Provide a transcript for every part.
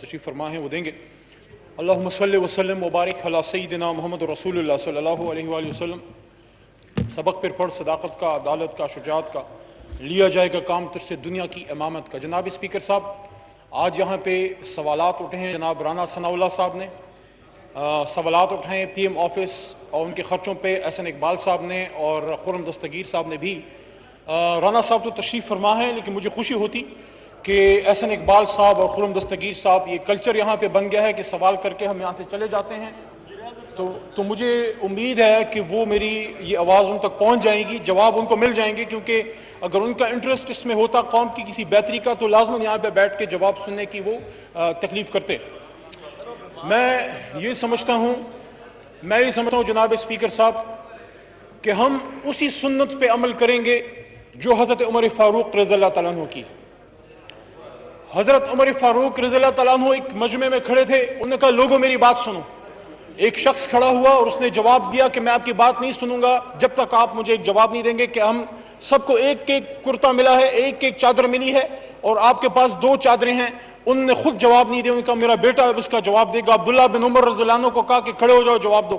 تشریف فرما ہیں وہ دیں گے۔ اللہم صلی وسلم وبارک علی سیدنا محمد رسول اللہ صلی اللہ علیہ وآلہ وسلم۔ سبق پر پڑھ صداقت کا، عدالت کا، شجاعت کا، لیا جائے گا کام تجھ سے دنیا کی امامت کا۔ جناب اسپیکر صاحب، آج یہاں پہ سوالات اٹھے ہیں، جناب رانا ثناء اللہ صاحب نے سوالات اٹھائے ہیں پی ایم آفس اور ان کے خرچوں پہ احسن اقبال صاحب نے اور خرم دستگیر صاحب نے بھی۔ رانا صاحب تو تشریف فرما ہے، لیکن مجھے خوشی ہوتی کہ احسن اقبال صاحب اور خرم دستگیر صاحب، یہ کلچر یہاں پہ بن گیا ہے کہ سوال کر کے ہم یہاں سے چلے جاتے ہیں، تو مجھے امید ہے کہ وہ میری یہ آواز ان تک پہنچ جائے گی، جواب ان کو مل جائیں گے، کیونکہ اگر ان کا انٹرسٹ اس میں ہوتا قوم کی کسی بہتری کا تو لازماً یہاں پہ بیٹھ کے جواب سننے کی وہ تکلیف کرتے۔ میں یہ سمجھتا ہوں جناب اسپیکر صاحب کہ ہم اسی سنت پہ عمل کریں گے جو حضرت عمر فاروق رضی اللہ تعالیٰ عنہ کی۔ حضرت عمر فاروق رضی اللہ تعالیٰ عنہ ایک مجمع میں کھڑے تھے، انہوں نے کہا لوگوں میری بات سنو۔ ایک شخص کھڑا ہوا اور اس نے جواب دیا کہ میں آپ کی بات نہیں سنوں گا جب تک آپ مجھے ایک جواب نہیں دیں گے کہ ہم سب کو ایک ایک کرتا ملا ہے، ایک ایک چادر ملی ہے اور آپ کے پاس 2 چادریں ہیں۔ انہوں نے خود جواب نہیں دیا، ان کا میرا بیٹا اب اس کا جواب دے گا۔ عبداللہ بن عمر رضی اللہ عنہ کو کہا کہ کھڑے ہو جاؤ، جواب دو۔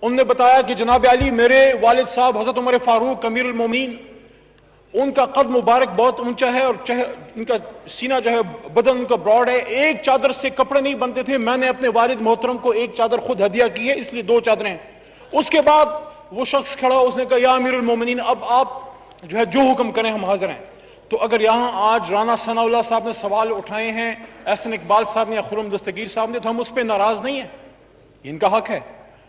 انہوں نے بتایا کہ جناب علی، میرے والد صاحب حضرت عمر فاروق امیر المومنین، ان کا قد مبارک بہت اونچا ہے اور ان کا سینہ جو ہے بدن ان کا براڈ ہے، ایک چادر سے کپڑے نہیں بنتے تھے، میں نے اپنے والد محترم کو ایک چادر خود ہدیہ کی ہے، اس لیے 2 چادریں ہیں۔ اس کے بعد وہ شخص کھڑا، اس نے کہا یا امیر المومنین، اب آپ جو حکم کریں ہم حاضر ہیں۔ تو اگر یہاں آج رانا ثناء اللہ صاحب نے سوال اٹھائے ہیں، احسن اقبال صاحب نے یا خرم دستگیر صاحب نے، تو ہم اس پہ ناراض نہیں ہیں، ان کا حق ہے۔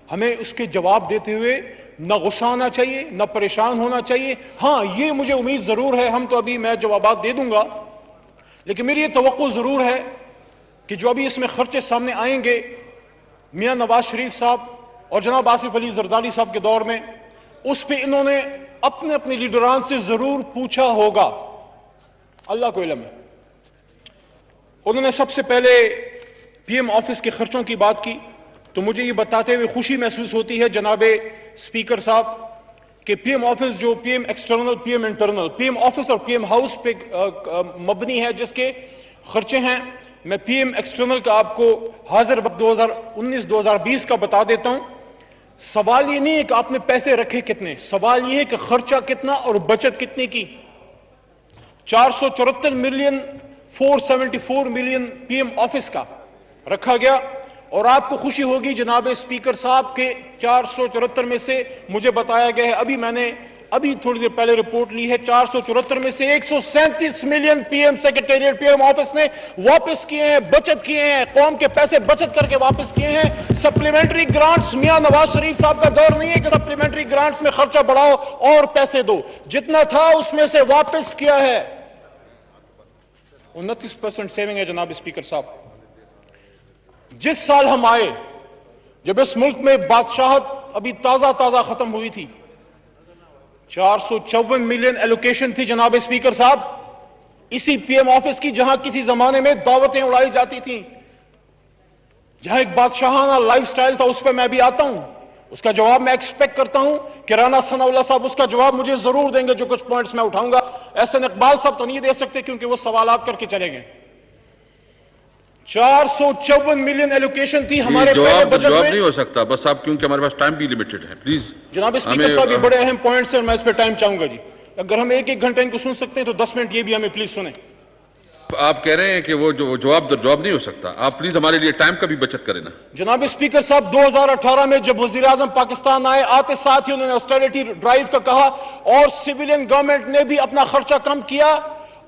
ہمیں اس کے جواب دیتے ہوئے نہ غصہ آنا چاہیے، نہ پریشان ہونا چاہیے۔ ہاں، یہ مجھے امید ضرور ہے، میں جوابات دے دوں گا، لیکن میری یہ توقع ضرور ہے کہ جو ابھی اس میں خرچے سامنے آئیں گے، میاں نواز شریف صاحب اور جناب آصف علی زرداری صاحب کے دور میں، اس پہ انہوں نے اپنے لیڈران سے ضرور پوچھا ہوگا، اللہ کو علم ہے۔ انہوں نے سب سے پہلے پی ایم آفس کے خرچوں کی بات کی، تو مجھے یہ بتاتے ہوئے خوشی محسوس ہوتی ہے جناب اسپیکر صاحب کہ پی ایم آفس جو P M external, P M internal, P M office اور پی ایم ہاؤس پہ مبنی ہے، جس کے خرچے ہیں، میں پی ایم ایکسٹرنل کا آپ کو حاضر وقت 2019-2020 کا بتا دیتا ہوں۔ سوال یہ نہیں ہے کہ آپ نے پیسے رکھے کتنے، سوال یہ ہے کہ خرچہ کتنا اور بچت کتنی کی۔ 474 million 474 million P M office کا رکھا گیا، اور آپ کو خوشی ہوگی جناب اسپیکر صاحب کے 474 میں سے مجھے بتایا گیا ہے، میں نے تھوڑی دیر پہلے رپورٹ لی ہے، 474 میں سے 137 million P M secretariat, P M office نے واپس کیے ہیں، بچت کیے ہیں، قوم کے پیسے بچت کر کے واپس کیے ہیں۔ سپلیمنٹری گرانٹس، میاں نواز شریف صاحب کا دور نہیں ہے کہ سپلیمنٹری گرانٹس میں خرچہ بڑھاؤ اور پیسے دو، جتنا تھا اس میں سے واپس کیا ہے۔ 29% سیونگ ہے جناب اسپیکر صاحب۔ جس سال ہم آئے، جب اس ملک میں بادشاہت ابھی تازہ ختم ہوئی تھی، 454 ملین ایلوکیشن تھی جناب اسپیکر صاحب، اسی پی ایم آفس کی، جہاں کسی زمانے میں دعوتیں اڑائی جاتی تھیں، جہاں ایک بادشاہانہ لائف سٹائل تھا۔ اس پہ میں بھی آتا ہوں، اس کا جواب میں ایکسپیکٹ کرتا ہوں کہ رانا ثناء اللہ صاحب اس کا جواب مجھے ضرور دیں گے، جو کچھ پوائنٹس میں اٹھاؤں گا۔ احسن اقبال صاحب تو نہیں دے سکتے کیونکہ وہ سوالات کر کے چلے گئے۔ 454 ملین ایلوکیشن تھی ہمارے پہلے بجٹ میں۔ جواب نہیں ہو سکتا، بس آپ، کیونکہ ہمارے پاس ٹائم بھی لیمیٹڈ ہے، پلیز۔ جناب اسپیکر صاحب، یہ بڑے اہم پوائنٹس ہیں اور میں اس پہ ٹائم چاہوں گا جی۔ اگر ہم 1 گھنٹہ ان کو سن سکتے ہیں تو 10 منٹ یہ بھی ہمیں پلیز سنیں۔ آپ کہہ رہے ہیں کہ وہ جواب نہیں ہو سکتا، آپ پلیز ہمارے لیے ٹائم کا بھی بچت کریں نا۔ جناب اسپیکر صاحب، 2018 میں جب وزیر اعظم پاکستان آئے، آتے ساتھ ہی انہوں نے آسٹیرٹی ڈرائیو کا کہا، اور سویلین گورنمنٹ نے بھی اپنا خرچہ کم کیا،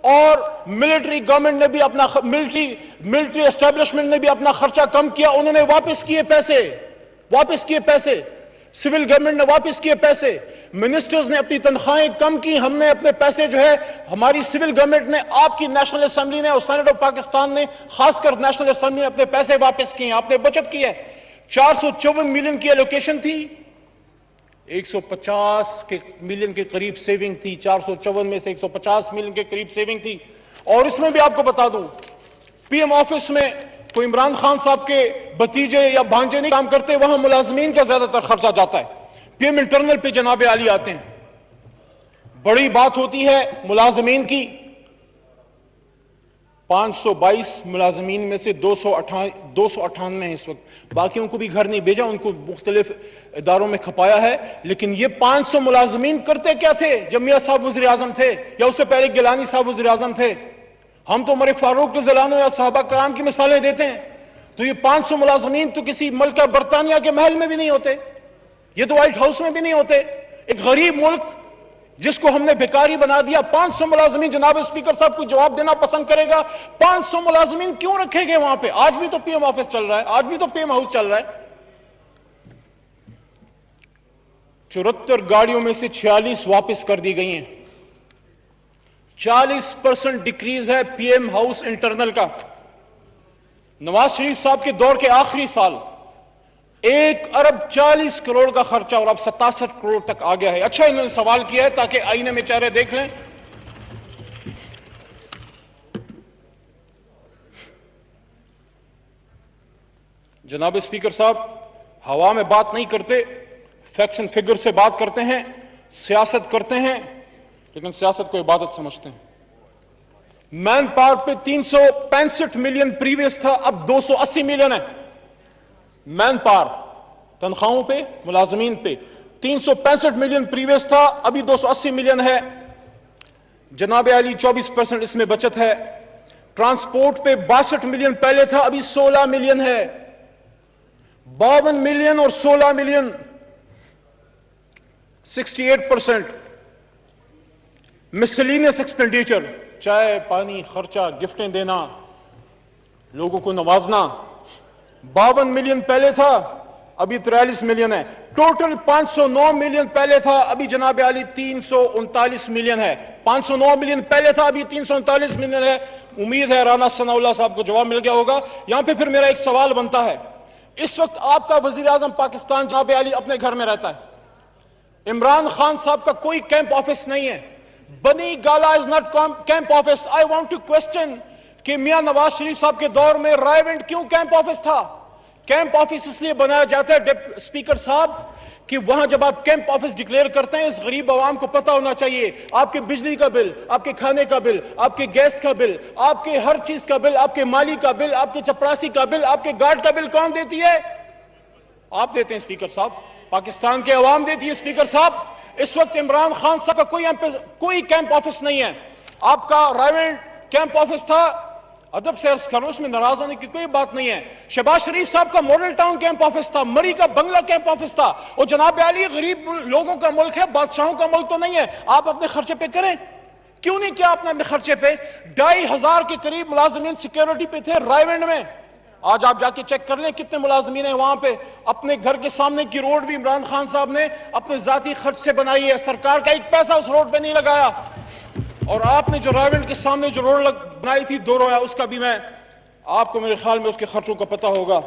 اور ملٹری گورنمنٹ نے بھی اپنا ملٹری اسٹیبلشمنٹ نے بھی اپنا خرچہ کم کیا۔ انہوں نے واپس کیے پیسے، سول گورنمنٹ نے واپس کیے پیسے، منسٹرز نے اپنی تنخواہیں کم کی، ہم نے اپنے پیسے جو ہے، ہماری سول گورنمنٹ نے، آپ کی نیشنل اسمبلی نے اور سینیٹ آف پاکستان نے، خاص کر نیشنل اسمبلی نے اپنے پیسے واپس کیے ہیں، آپ نے بچت کی ہے۔ 454 ملین کی ایلوکیشن تھی، 150 ملین کے قریب سیونگ تھی، 454 میں سے 150 ملین کے قریب سیونگ تھی۔ اور اس میں بھی آپ کو بتا دوں، پی ایم آفس میں کوئی عمران خان صاحب کے بھتیجے یا بھانجے نہیں کام کرتے، وہاں ملازمین کا زیادہ تر خرچہ جاتا ہے۔ پی ایم انٹرنل پہ جناب عالی آتے ہیں، بڑی بات ہوتی ہے ملازمین کی، 522 ملازمین میں سے 298 ہیں اس وقت، باقیوں کو بھی گھر نہیں بھیجا، ان کو مختلف اداروں میں کھپایا ہے۔ لیکن یہ 500 ملازمین کرتے کیا تھے جب میاں صاحب وزیر اعظم تھے یا اس سے پہلے گیلانی صاحب وزیر اعظم تھے؟ ہم تو عمر فاروق رضی اللہ عنہ یا صحابہ کرام کی مثالیں دیتے ہیں، تو یہ 500 ملازمین تو کسی ملکہ برطانیہ کے محل میں بھی نہیں ہوتے، یہ تو وائٹ ہاؤس میں بھی نہیں ہوتے۔ ایک غریب ملک جس کو ہم نے بیکاری بنا دیا، 500 ملازمین، جناب اسپیکر صاحب کو جواب دینا پسند کرے گا 500 ملازمین کیوں رکھے گئے وہاں پہ؟ آج بھی تو پی ایم آفس چل رہا ہے، آج بھی تو پی ایم ہاؤس چل رہا ہے۔ 74 گاڑیوں میں سے 46 واپس کر دی گئی ہیں، 40% ڈیکریز ہے پی ایم ہاؤس انٹرنل کا۔ نواز شریف صاحب کے دور کے آخری سال 1 ارب 40 کروڑ کا خرچہ، اور اب 67 کروڑ تک آ گیا ہے۔ اچھا انہوں نے سوال کیا ہے تاکہ آئینے میں چہرے دیکھ لیں۔ جناب اسپیکر صاحب ہوا میں بات نہیں کرتے، فیکٹس اینڈ فگر سے بات کرتے ہیں، سیاست کرتے ہیں، لیکن سیاست کو عبادت سمجھتے ہیں۔ مین پاور پہ 365 ملین پریویس تھا، اب 280 ملین ہے۔ مین پاور تنخواہوں پہ، ملازمین پہ 365 ملین پریویس تھا، ابھی 280 ملین ہے۔ جناب علی 24% اس میں بچت ہے۔ ٹرانسپورٹ پہ 62 ملین پہلے تھا، ابھی 16 ملین ہے۔ 52 ملین اور 16 ملین 68%۔ مسلینس ایکسپینڈیچر، چائے پانی خرچہ، گفٹیں دینا، لوگوں کو نوازنا، 52 ملین پہلے تھا، ابھی 43 ملین ہے۔ ٹوٹل 509 ملین پہلے تھا، ابھی جناب علی 339 ملین ہے۔ 509 ملین پہلے تھا، ابھی 339 ملین ہے۔ امید ہے رانا ثناء اللہ صاحب کو جواب مل گیا ہوگا۔ یہاں پہ پھر میرا ایک سوال بنتا ہے، اس وقت آپ کا وزیر اعظم پاکستان جناب علی اپنے گھر میں رہتا ہے، عمران خان صاحب کا کوئی کیمپ آفس نہیں ہے، Bani Gala is not camp office. I want to question کہ میاں نواز شریف صاحب کے دور میں رائے ونڈ کیوں کیمپ آفس تھا؟ کیمپ آفس اس لیے بنایا جاتا ہے اسپیکر صاحب کہ وہاں جب آپ کیمپ آفس ڈکلیئر کرتے ہیں، اس غریب عوام کو پتہ ہونا چاہیے آپ کے بجلی کا بل، آپ کے کھانے کا بل، آپ کے گیس کا بل، آپ کے ہر چیز کا بل، آپ کے مالی کا بل، آپ کے چپراسی کا بل، آپ کے گارڈ کا بل کون دیتی ہے؟ آپ دیتے ہیں اسپیکر صاحب، پاکستان کے عوام دیتی ہے اسپیکر صاحب۔ اس وقت عمران خان صاحب کا کوئی کیمپ آفس نہیں ہے۔ آپ کا رائے کیمپ آفس تھا، ادب سے عرض کروں، اس میں ناراض ہونے کی کوئی بات نہیں ہے۔ شہباز شریف صاحب کا ماڈل ٹاؤن کیمپ آفس تھا، مری کا بنگلہ کیمپ آفس تھا۔ اور جناب علی غریب لوگوں کا ملک ہے، بادشاہوں کا ملک تو نہیں ہے۔ آپ اپنے خرچے پہ کریں، کیوں نہیں کیا آپ نے اپنے خرچے پہ؟ 2500 کے قریب ملازمین سیکیورٹی پہ تھے رائے ونڈ میں۔ آج آپ جا کے چیک کر لیں کتنے ملازمین ہیں وہاں پہ۔ اپنے گھر کے سامنے کی روڈ بھی عمران خان صاحب نے اپنے ذاتی خرچ سے بنائی ہے، سرکار کا 1 پیسہ اس روڈ پہ نہیں لگایا۔ اور آپ نے جو رائے ونڈ کے سامنے جو روڈ بنائی تھی 2 رویا، اس کا بھی میں آپ کو میرے خیال میں اس کے خرچوں کا پتہ ہوگا۔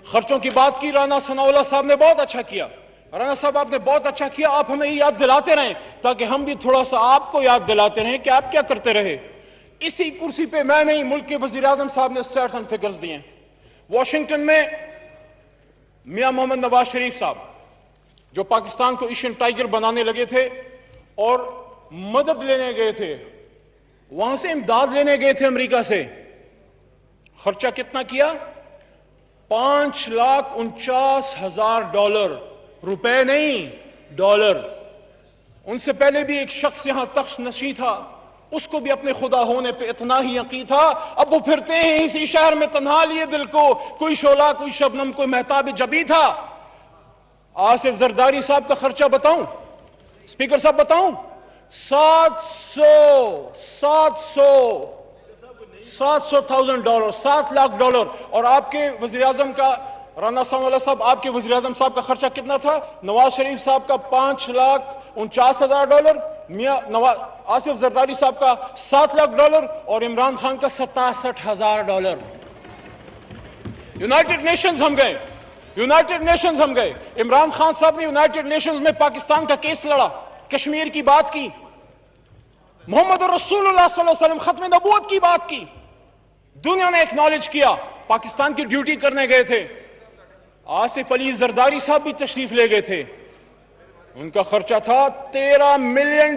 خرچوں کی بات کی، رانا ثناء اللہ صاحب نے بہت اچھا کیا۔ رانا صاحب آپ نے بہت اچھا کیا، آپ ہمیں یہ یاد دلاتے رہیں تاکہ ہم بھی تھوڑا سا آپ کو یاد دلاتے رہیں کہ آپ کیا کرتے رہے۔ اسی کرسی پہ میں نہیں، ملک کے وزیر اعظم صاحب نے سٹیٹس اینڈ فگرز دیے ہیں۔ واشنگٹن میں میاں محمد نواز شریف صاحب جو پاکستان کو ایشین ٹائیگر بنانے لگے تھے اور مدد لینے گئے تھے، وہاں سے امداد لینے گئے تھے امریکہ سے، خرچہ کتنا کیا؟ $5,49,000، روپے نہیں، ڈالر۔ ان سے پہلے بھی ایک شخص یہاں تخت نشین تھا، اس کو بھی اپنے خدا ہونے پہ اتنا ہی یقین تھا۔ اب وہ پھرتے ہیں اسی شہر میں تنہا لیے دل کو، کوئی شعلہ کوئی شبنم کوئی مہتاب جبی تھا۔ آصف زرداری صاحب کا خرچہ بتاؤں اسپیکر صاحب، بتاؤں؟ 700,000 ڈالر، $7,00,000۔ اور آپ کے وزیر اعظم کا، رانا ثناء اللہ صاحب، آپ کے وزیر اعظم صاحب کا خرچہ کتنا تھا؟ نواز شریف صاحب کا $5,49,000، میاں آصف زرداری صاحب کا $7,00,000 اور عمران خان کا $67,000۔ یونائٹڈ نیشنز ہم گئے، یونائٹڈ نیشنز ہم گئے، عمران خان صاحب نے یونائٹڈ نیشنز میں پاکستان کا کیس لڑا، کشمیر کی بات کی، محمد رسول اللہ صلی اللہ علیہ وسلم ختم نبوت کی بات کی، دنیا نے ایکنالج کیا، پاکستان کی ڈیوٹی کرنے گئے تھے۔ آصف علی زرداری صاحب بھی تشریف لے گئے تھے، ان کا خرچہ تھا $13 million.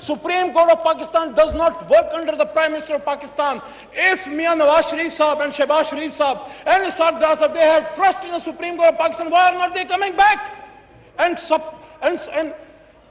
Supreme Court of Pakistan does not work under the Prime Minister of Pakistan. If Mian Nawaz Sharif Saab and Shehbaz Sharif Saab and Ishaq Dar Saab, they had trust in the Supreme Court of Pakistan, why are not they coming back? And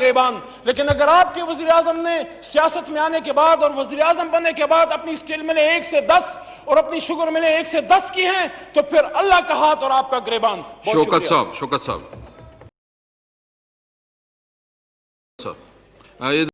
گریبان. لیکن اگر آپ کے وزیر اعظم نے سیاست میں آنے کے بعد اور وزیر اعظم بننے کے بعد اپنی اسٹیل ملیں 1 سے 10 اور اپنی شوگر ملیں 1 سے 10 کی ہیں تو پھر اللہ کا ہاتھ اور آپ کا گریبان. بہت شوکت شکریہ. صاحب